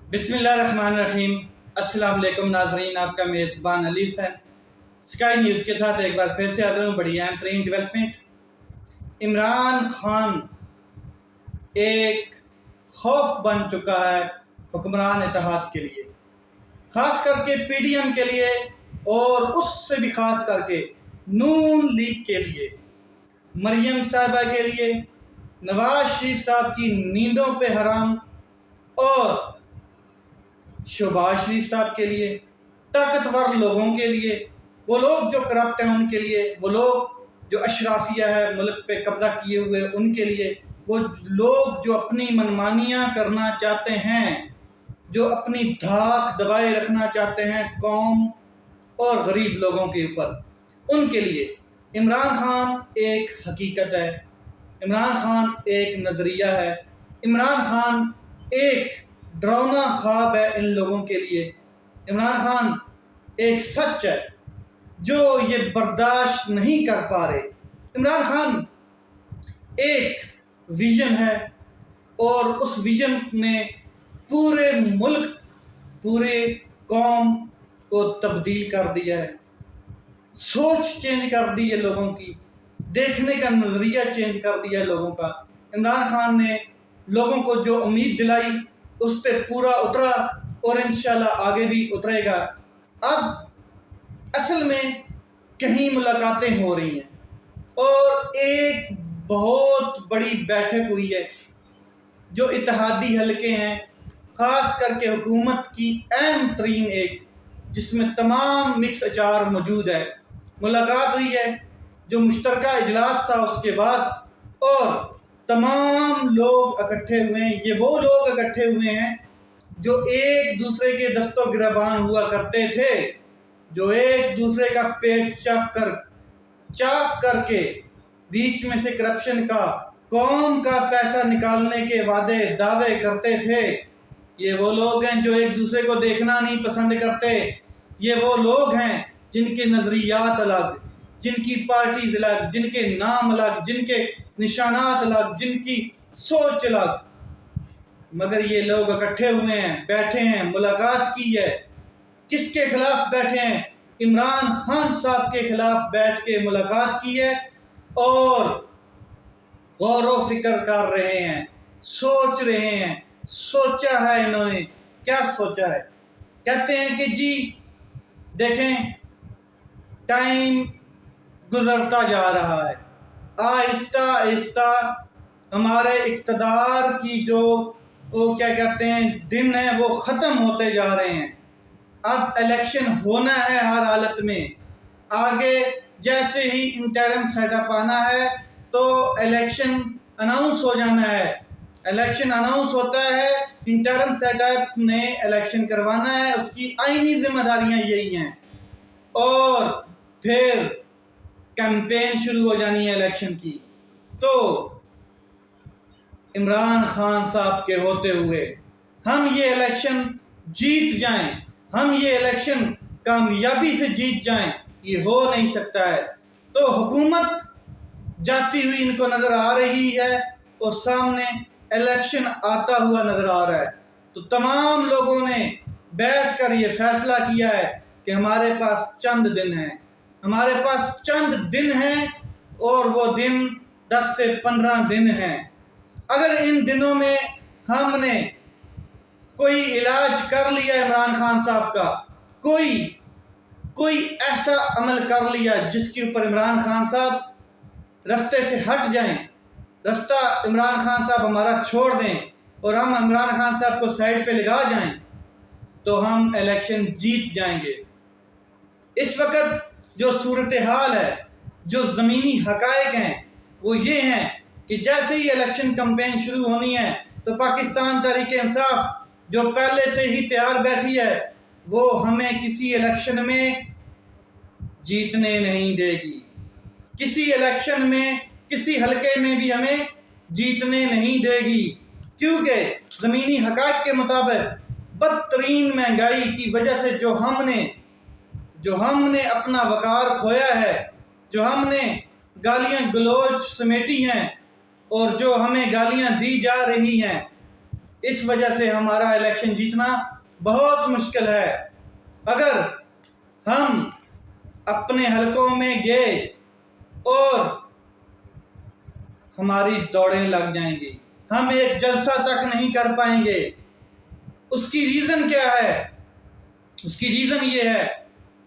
बिस्मिल्लाहिर्रहमानिर्रहीम। अस्सलाम वालेकुम नाजरीन, आपका मेज़बान अली हुसैन स्काई न्यूज़ के साथ एक बार फिर से हाजिर हूँ। बड़ी अहम तरीन डेवलपमेंट, इमरान खान एक खौफ बन चुका है हुक्मरान इत्तेहाद के लिए, ख़ास करके PDM के लिए और उससे भी ख़ास करके नून लीग के लिए, मरियम साहिबा के लिए, नवाज शरीफ साहब की नींदों पे हराम और शहबाज शरीफ साहब के लिए, ताकतवर लोगों के लिए, वो लोग जो करप्ट हैं उनके लिए, वो लोग जो अशराफिया है मुल्क पे कब्जा किए हुए उनके लिए, वो लोग जो अपनी मनमानियाँ करना चाहते हैं, जो अपनी धाक दबाए रखना चाहते हैं कौम और गरीब लोगों के ऊपर, उनके लिए इमरान खान एक हकीकत है, इमरान खान एक नज़रिया है, इमरान खान एक डरावना ख्वाब है इन लोगों के लिए। इमरान खान एक सच है जो ये बर्दाश्त नहीं कर पा रहे। इमरान खान एक विजन है और उस विजन ने पूरे मुल्क, पूरे कौम को तब्दील कर दिया है, सोच चेंज कर दी है लोगों की, देखने का नज़रिया चेंज कर दिया है लोगों का। इमरान खान ने लोगों को जो उम्मीद दिलाई उस पर पूरा उतरा और इंशाल्लाह आगे भी उतरेगा। अब असल में कहीं मुलाकातें हो रही हैं और एक बहुत बड़ी बैठक हुई है जो इत्तेहादी हलके हैं, ख़ास करके हुकूमत की अहम तरीन एक, जिसमें तमाम मिक्स अचार मौजूद है। मुलाकात हुई है जो मुश्तरका इजलास था उसके बाद, और तमाम लोग इकट्ठे हुए हैं। ये वो लोग इकट्ठे हुए हैं जो एक दूसरे के दस्तों गिरबान हुआ करते थे, जो एक दूसरे का पेट चाक करके बीच में से करप्शन का, कौम का पैसा निकालने के वादे दावे करते थे। ये वो लोग हैं जो एक दूसरे को देखना नहीं पसंद करते। ये वो लोग हैं जिनके नज़रियात अलग, जिनकी पार्टीज अलग, जिनके नाम अलग, जिनके निशानात अलग, जिनकी सोच अलग, मगर ये लोग इकट्ठे हुए हैं, बैठे हैं, मुलाकात की है। किसके खिलाफ बैठे हैं? इमरान खान साहब के खिलाफ बैठ के मुलाकात की है और गौर व फिक्र कर रहे हैं, सोच रहे हैं। सोचा है इन्होंने, क्या सोचा है? कहते हैं कि जी देखें, टाइम गुजरता जा रहा है, आहिस्ता आहिस्ता हमारे इक़्तिदार की जो वो क्या कहते हैं दिन है वो ख़त्म होते जा रहे हैं। अब इलेक्शन होना है हर हालत में। आगे जैसे ही इंटरिम सेटअप आना है तो इलेक्शन अनाउंस हो जाना है। इलेक्शन अनाउंस होता है, इंटरिम सेटअप ने इलेक्शन करवाना है, उसकी आईनी जिम्मेदारियां यही हैं, और फिर कैंपेन शुरू हो जानी है इलेक्शन की। तो इमरान खान साहब के होते हुए हम ये इलेक्शन जीत जाएं, हम ये इलेक्शन कामयाबी से जीत जाएं, ये हो नहीं सकता है। तो हुकूमत जाती हुई इनको नज़र आ रही है और सामने इलेक्शन आता हुआ नज़र आ रहा है। तो तमाम लोगों ने बैठकर ये फैसला किया है कि हमारे पास चंद दिन हैं, हमारे पास चंद दिन हैं और वो दिन 10 से 15 दिन हैं। अगर इन दिनों में हमने कोई इलाज कर लिया इमरान खान साहब का, कोई ऐसा अमल कर लिया जिसके ऊपर इमरान खान साहब रास्ते से हट जाएं, रास्ता इमरान खान साहब हमारा छोड़ दें और हम इमरान खान साहब को साइड पे लगा जाएं, तो हम इलेक्शन जीत जाएंगे। इस वक्त जो सूरत हाल है, जो ज़मीनी हकायक हैं, वो ये हैं कि जैसे ही इलेक्शन कैंपेन शुरू होनी है तो पाकिस्तान तहरीक-ए-इंसाफ जो पहले से ही तैयार बैठी है, वो हमें किसी इलेक्शन में जीतने नहीं देगी। किसी इलेक्शन में, किसी हलके में भी हमें जीतने नहीं देगी, क्योंकि ज़मीनी हकायक के मुताबिक बदतरीन महंगाई की वजह से जो हमने अपना वकार खोया है, जो हमने गालियां गलौज समेटी हैं और जो हमें गालियां दी जा रही हैं, इस वजह से हमारा इलेक्शन जीतना बहुत मुश्किल है। अगर हम अपने हलकों में गए और हमारी दौड़ें लग जाएंगी, हम एक जलसा तक नहीं कर पाएंगे। उसकी रीज़न क्या है? उसकी रीज़न ये है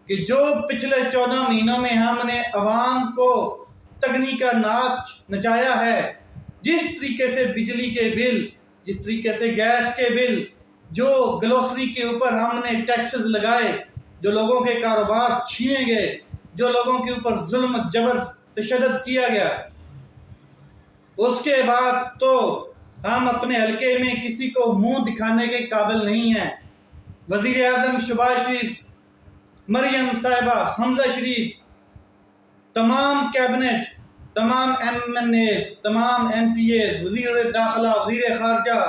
कि जो पिछले 14 महीनों में हमने अवाम को तगनी का नाच नचाया है, जिस तरीके से बिजली के बिल, जिस तरीके से गैस के बिल, जो ग्रोसरी के ऊपर हमने टैक्सेस लगाए, जो लोगों के कारोबार छीने गए, जो लोगों के ऊपर जुल्म जबर तशद्दुद किया गया, उसके बाद तो हम अपने हलके में किसी को मुंह दिखाने के काबिल नहीं हैं। वज़ीर आज़म शहबाज शरीफ, मरियम साहिबा, हमजा शरीफ, तमाम कैबिनेट, तमाम MNA, तमाम MPA, वज़ीर दाखिला, वज़ीर खारजा,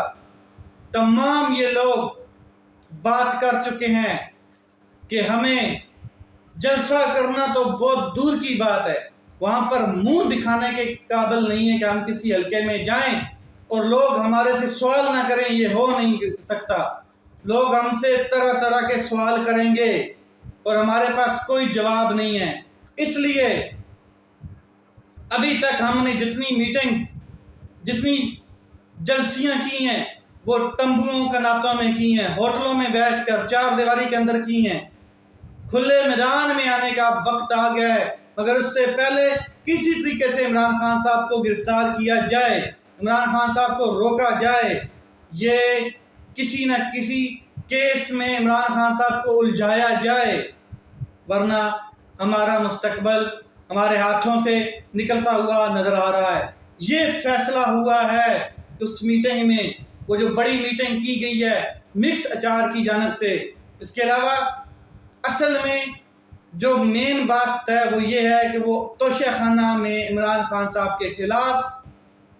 तमाम ये लोग बात कर चुके हैं कि हमें जलसा करना तो बहुत दूर की बात है, वहाँ पर मुंह दिखाने के काबिल नहीं है कि हम किसी हलके में जाएं और लोग हमारे से सवाल ना करें। ये हो नहीं सकता। लोग हमसे तरह तरह के सवाल करेंगे और हमारे पास कोई जवाब नहीं है। इसलिए अभी तक हमने जितनी मीटिंग्स, जितनी जलसियां की हैं, वो तंबुओं कनातों में की हैं, होटलों में बैठकर चार दीवारी के अंदर की हैं। खुले मैदान में आने का वक्त आ गया है, मगर उससे पहले किसी तरीके से इमरान खान साहब को गिरफ्तार किया जाए, इमरान खान साहब को रोका जाए, ये किसी न किसी केस में इमरान खान साहब को उलझाया जाए, वरना हमारा मुस्तकबल हमारे हाथों से निकलता हुआ नजर आ रहा है। ये फैसला हुआ है उस मीटिंग में, वो जो बड़ी मीटिंग की गई है मिक्स अचार की जानिब से। इसके अलावा असल में जो मेन बात है वो ये है कि वो तोशाखाना में इमरान खान साहब के खिलाफ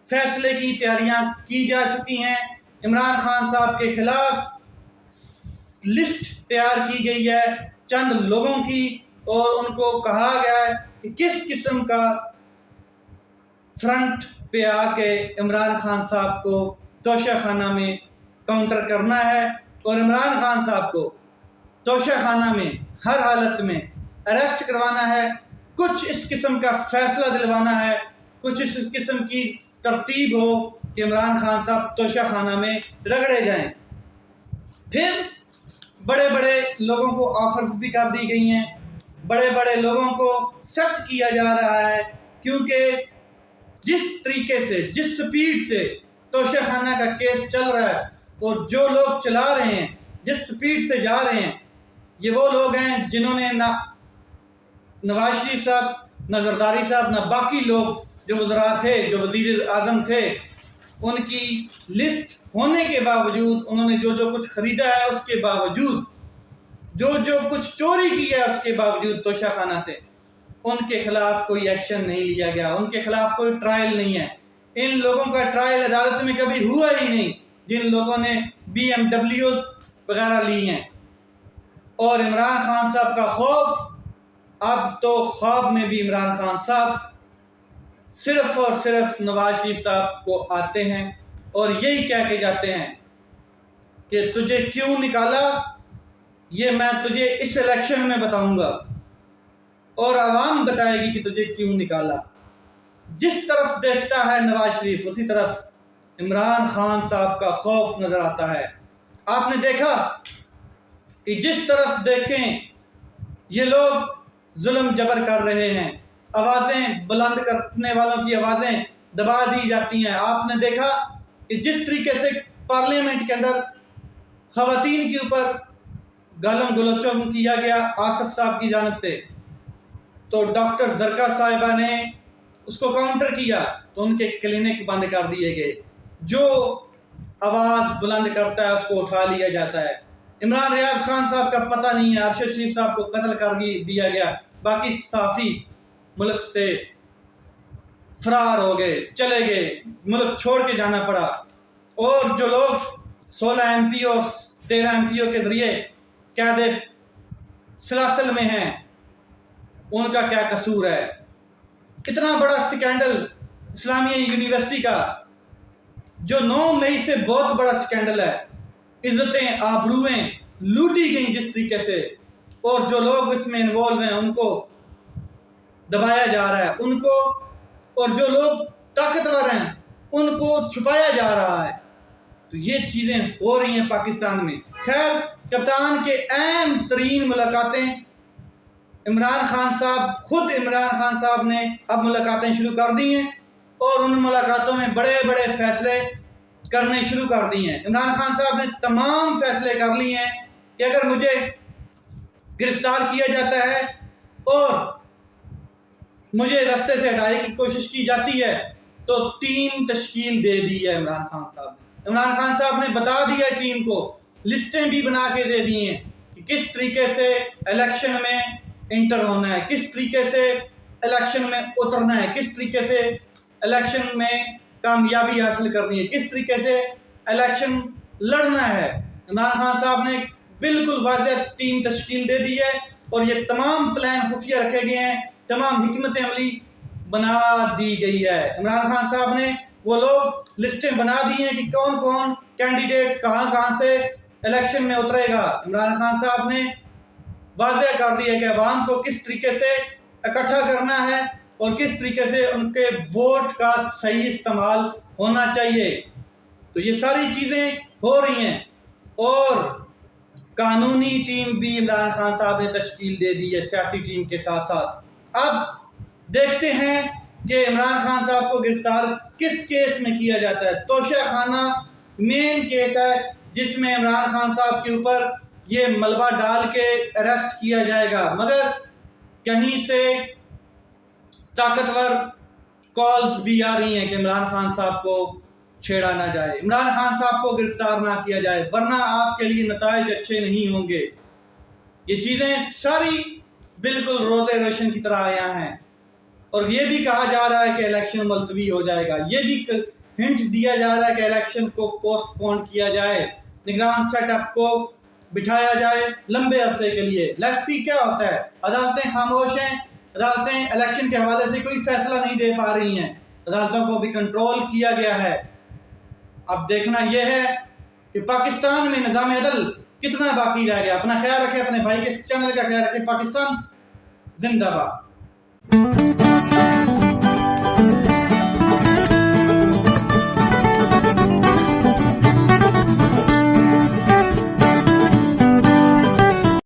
फैसले की तैयारियां की जा चुकी हैं। इमरान खान साहब के खिलाफ लिस्ट तैयार की गई है चंद लोगों की, और उनको कहा गया है कि किस किस्म का फ्रंट पे आके इमरान खान साहब को तोशाखाना में काउंटर करना है और इमरान खान साहब को तोशाखाना में हर हालत में अरेस्ट करवाना है। कुछ इस किस्म का फैसला दिलवाना है, कुछ इस किस्म की तरतीब हो कि इमरान खान साहब तोशाखाना में रगड़े जाएं। फिर बड़े बड़े लोगों को ऑफर्स भी कर दी गई हैं, बड़े बड़े लोगों को सेट किया जा रहा है, क्योंकि जिस तरीके से, जिस स्पीड से तोशाखाना का केस चल रहा है और जो लोग चला रहे हैं, जिस स्पीड से जा रहे हैं, ये वो लोग हैं जिन्होंने ना नवाज शरीफ साहब, ना जरदारी साहब, ना बाकी लोग जो वज़रा थे, जो वज़ीर आज़म थे, उनकी लिस्ट होने के बावजूद, उन्होंने जो जो कुछ ख़रीदा है उसके बावजूद, जो जो कुछ चोरी की है उसके बावजूद तोशाखाना से, उनके खिलाफ कोई एक्शन नहीं लिया गया, उनके खिलाफ कोई ट्रायल नहीं है। इन लोगों का ट्रायल अदालत में कभी हुआ ही नहीं, जिन लोगों ने BMWs वगैरह ली हैं। और इमरान खान साहब का खौफ, अब तो ख्वाब में भी इमरान खान साहब सिर्फ और सिर्फ नवाज शरीफ साहब को आते हैं और यही कह के जाते हैं कि तुझे क्यों निकाला ये मैं तुझे इस इलेक्शन में बताऊंगा, और आवाम बताएगी कि तुझे क्यों निकाला। जिस तरफ देखता है नवाज शरीफ, उसी तरफ इमरान खान साहब का खौफ नजर आता है। आपने देखा कि जिस तरफ देखें ये लोग जुल्म जबर कर रहे हैं, आवाज़ें बुलंद करने वालों की आवाज़ें दबा दी जाती हैं। आपने देखा कि जिस तरीके से पार्लियामेंट के अंदर ख़वातीन के ऊपर गालम गलोचम किया गया आसफ साहब की जानिब से, तो डॉक्टर जरका साहिबा ने उसको काउंटर किया तो उनके क्लिनिक बंद कर दिए गए। जो आवाज़ बुलंद करता है उसको उठा लिया जाता है। इमरान रियाज खान साहब का पता नहीं है, अरशद शरीफ साहब को कत्ल कर दिया गया, बाकी साफ़ी मुल्क से फरार हो गए, चले गए, मुल्क छोड़ के जाना पड़ा। और जो लोग 16 MP और 13 MPO के ज़रिए कैदे सलासल में हैं, उनका क्या कसूर है? इतना बड़ा स्कैंडल इस्लामिया यूनिवर्सिटी का, जो 9 मई से बहुत बड़ा स्कैंडल है, इज्जतें आबरूएं लूटी गई जिस तरीके से, और जो लोग इसमें इन्वॉल्व हैं उनको दबाया जा रहा है, उनको, और जो लोग ताकतवर हैं उनको छुपाया जा रहा है। तो ये चीज़ें हो रही हैं पाकिस्तान में। खैर, कप्तान के अहम तरीन मुलाकातें इमरान खान साहब ने अब मुलाकातें शुरू कर दी हैं और उन मुलाकातों में बड़े बड़े फैसले करने शुरू कर दिए हैं। इमरान खान साहब ने तमाम फैसले कर लिए हैं कि अगर मुझे गिरफ्तार किया जाता है और मुझे रास्ते से हटाने की कोशिश की जाती है तो टीम तश्कील दे दी है इमरान खान साहब ने। इमरान खान साहब ने बता दिया टीम को, लिस्टें भी बना के दे दी हैं कि किस तरीके से इलेक्शन में इंटर होना है, किस तरीके से इलेक्शन में उतरना है, किस तरीके से इलेक्शन में कामयाबी हासिल करनी है, किस तरीके से इलेक्शन लड़ना है। इमरान खान साहब ने बिल्कुल वाज़ेह टीम तश्कील दे दी है और ये तमाम प्लान खुफिया रखे गए हैं, तमाम हिकमत अमली बना दी गई है। इमरान खान साहब ने वो लोग लिस्टें बना दी हैं कि कौन कौन कैंडिडेट्स कहाँ कहाँ से इलेक्शन में उतरेगा। इमरान खान साहब ने वाज़ेह कर दिया कि अवाम को किस तरीके से इकट्ठा करना है और किस तरीके से उनके वोट का सही इस्तेमाल होना चाहिए। तो ये सारी चीज़ें हो रही हैं और कानूनी टीम भी इमरान खान साहब ने तश्कील दे दी है सियासी टीम के साथ साथ। अब देखते हैं कि इमरान खान साहब को गिरफ्तार किस केस में किया जाता है। तोशा खाना मेन केस है जिसमें इमरान खान साहब के ऊपर ये मलबा डाल के अरेस्ट किया जाएगा, मगर कहीं से ताकतवर कॉल्स भी आ रही हैं कि इमरान खान साहब को छेड़ा ना जाए, इमरान खान साहब को गिरफ्तार ना किया जाए, वरना आपके लिए नताइज अच्छे नहीं होंगे। ये चीज़ें सारी बिल्कुल रोज़े रोशन की तरह आया हैं और ये भी कहा जा रहा है कि इलेक्शन मुलतवी हो जाएगा, ये भी हिंट दिया जा रहा है कि इलेक्शन को पोस्टपोन किया जाए, निगरान सेटअप को बिठाया जाए लंबे अरसे के लिए। लेट्स सी क्या होता है। अदालतें खामोश हैं, अदालतें इलेक्शन के हवाले से कोई फैसला नहीं दे पा रही हैं, अदालतों को भी कंट्रोल किया गया है। अब देखना यह है कि पाकिस्तान में निज़ाम अदल कितना बाकी रह गया। अपना ख्याल रखें, अपने भाई के चैनल का ख्याल रखें। पाकिस्तान जिंदाबाद।